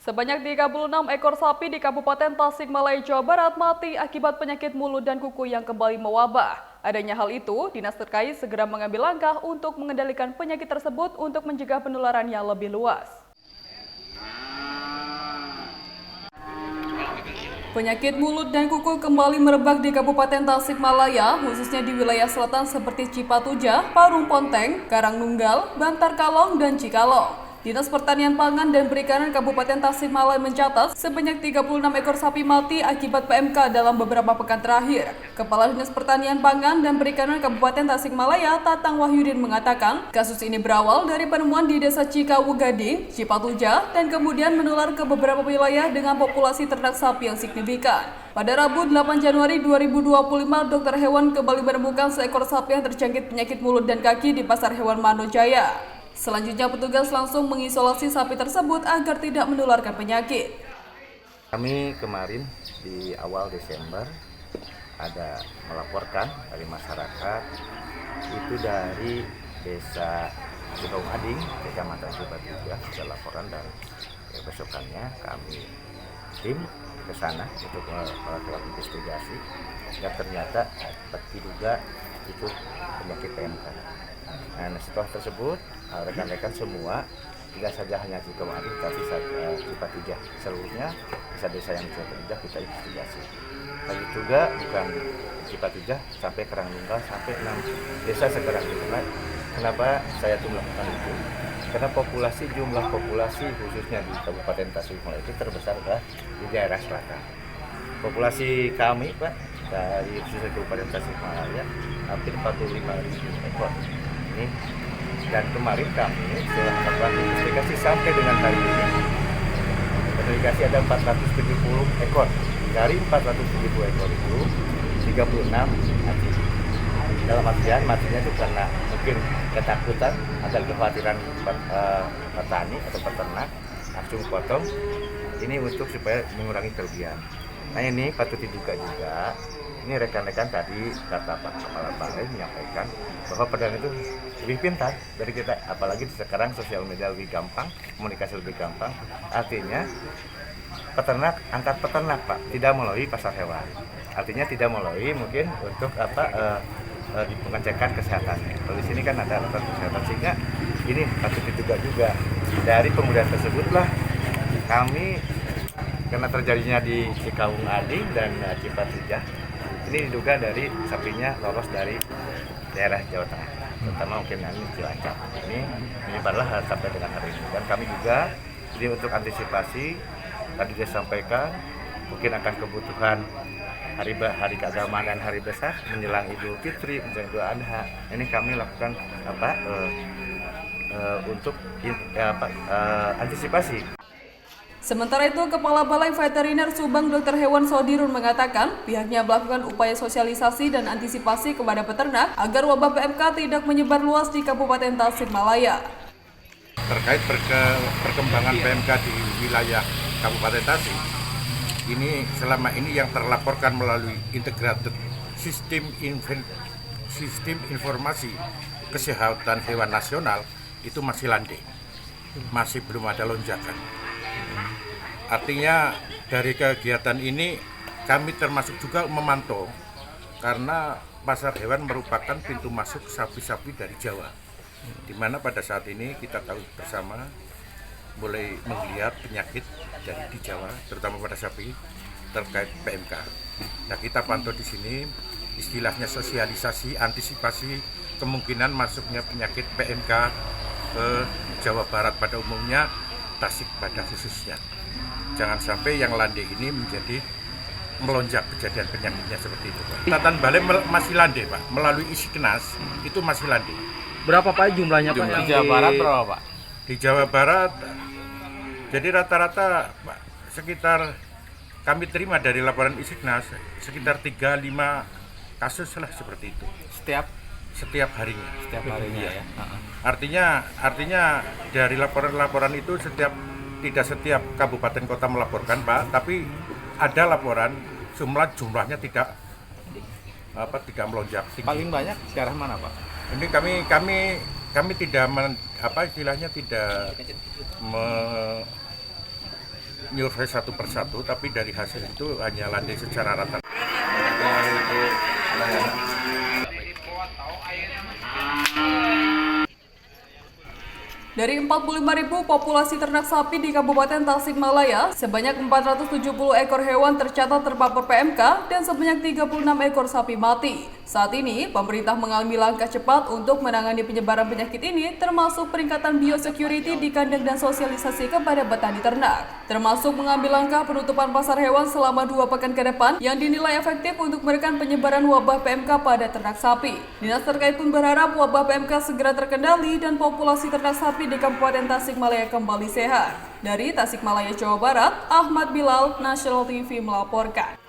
Sebanyak 36 ekor sapi di Kabupaten Tasikmalaya, Jawa Barat mati akibat penyakit mulut dan kuku yang kembali mewabah. Adanya hal itu, dinas terkait segera mengambil langkah untuk mengendalikan penyakit tersebut untuk mencegah penularan yang lebih luas. Penyakit mulut dan kuku kembali merebak di Kabupaten Tasikmalaya, khususnya di wilayah selatan seperti Cipatujah, Parung Ponteng, Karangnunggal, Bantar Kalong, dan Cikalong. Dinas Pertanian Pangan dan Perikanan Kabupaten Tasikmalaya mencatat sebanyak 36 ekor sapi mati akibat PMK dalam beberapa pekan terakhir. Kepala Dinas Pertanian Pangan dan Perikanan Kabupaten Tasikmalaya, Tatang Wahyudin mengatakan, kasus ini berawal dari penemuan di Desa Cikawu Gading, Cipatujah, dan kemudian menular ke beberapa wilayah dengan populasi ternak sapi yang signifikan. Pada Rabu 8 Januari 2025, dokter hewan kembali menemukan seekor sapi yang terjangkit penyakit mulut dan kaki di Pasar Hewan Manojaya. Selanjutnya petugas langsung mengisolasi sapi tersebut agar tidak menularkan penyakit. Kami kemarin di awal Desember ada melaporkan dari masyarakat itu dari Desa Cikawu Gading, Kecamatan Cipatujah, ada laporan dan besokannya kami tim ke sana untuk melakukan investigasi dan ternyata diduga itu penyakit PMK. Nah, setelah tersebut rekan-rekan semua tidak saja hanya Cikawu Gading tapi Cipatujah seluruhnya desa-desa yang Cipatujah kita investigasi. Lagi juga bukan Cipatujah sampai Karangnunggal sampai 6 desa sekarang gitu. Kenapa saya tuh melakukan itu? Karena jumlah populasi khususnya di Kabupaten Tasikmalaya itu terbesar di daerah selatan. Populasi kami Pak dari khususnya Kabupaten Tasikmalaya hampir 45.000 ekor. Ini dan kemarin kami setelah melakukan investigasi sampai dengan hari ini investigasi ada 470 ekor. Dari 470 ekor itu 36 mati. Dalam artian matinya itu karena mungkin ketakutan atau kekhawatiran petani atau peternak langsung potong ini untuk supaya mengurangi kerugian. Nah ini patut diduga juga. Ini rekan-rekan tadi kata Pak Kepala Balai menyampaikan bahwa pedagang itu lebih pintar dari kita, apalagi sekarang sosial media lebih gampang, komunikasi lebih gampang. Artinya peternak antar peternak Pak tidak melalui pasar hewan. Artinya tidak melalui mungkin untuk di pengecekan kesehatannya. Kalau di sini kan ada alat kesehatan sehingga ini patut diduga juga dari penggunaan tersebutlah kami karena terjadinya di Cikawu Gading dan Cipatujah. Ini diduga dari sapinya lolos dari daerah Jawa Tengah, terutama mungkin ini Cilacap. Ini menyebarlah sampai dengan hari ini. Dan kami juga jadi untuk antisipasi tadi dia sampaikan mungkin akan kebutuhan hari keagamaan dan hari besar menjelang Idul Fitri, menjelang Idul Adha. Ini kami lakukan untuk antisipasi. Sementara itu, Kepala Balai Veteriner Subang Dr. Hewan Sodirun mengatakan pihaknya melakukan upaya sosialisasi dan antisipasi kepada peternak agar wabah PMK tidak menyebar luas di Kabupaten Tasikmalaya. Terkait perkembangan PMK di wilayah Kabupaten Tasik, ini selama ini yang terlaporkan melalui integrated sistem informasi kesehatan hewan nasional itu masih landai, masih belum ada lonjakan. Artinya dari kegiatan ini kami termasuk juga memantau karena pasar hewan merupakan pintu masuk sapi-sapi dari Jawa, di mana pada saat ini kita tahu bersama mulai melihat penyakit dari di Jawa, terutama pada sapi terkait PMK. Nah kita pantau di sini istilahnya sosialisasi, antisipasi kemungkinan masuknya penyakit PMK ke Jawa Barat pada umumnya, Tasik pada khususnya. Jangan sampai yang landai ini menjadi melonjak kejadian penyakitnya seperti itu Pak. Tatan Balai masih landai Pak, melalui Isiknas itu masih landai. Berapa Pak jumlahnya Pak? Di Jawa Barat berapa Pak? Di Jawa Barat, jadi rata-rata Pak, sekitar kami terima dari laporan Isiknas sekitar 3-5 kasus lah seperti itu. Setiap harinya. Setiap harinya ya. Artinya dari laporan-laporan itu tidak setiap kabupaten kota melaporkan Pak, tapi ada laporan jumlahnya tidak melonjak tinggi. Paling banyak daerah mana Pak? Ini kami tidak tidak nyurvei satu persatu, tapi dari hasil itu hanya landai secara rata. Dari 45.000 populasi ternak sapi di Kabupaten Tasikmalaya, sebanyak 470 ekor hewan tercatat terpapar PMK dan sebanyak 36 ekor sapi mati. Saat ini, pemerintah mengambil langkah cepat untuk menangani penyebaran penyakit ini, termasuk peningkatan biosecurity di kandang dan sosialisasi kepada petani ternak. Termasuk mengambil langkah penutupan pasar hewan selama 2 pekan ke depan yang dinilai efektif untuk menekan penyebaran wabah PMK pada ternak sapi. Dinas terkait pun berharap wabah PMK segera terkendali dan populasi ternak sapi di Kabupaten Tasikmalaya kembali sehat. Dari Tasikmalaya, Jawa Barat, Ahmad Bilal, National TV melaporkan.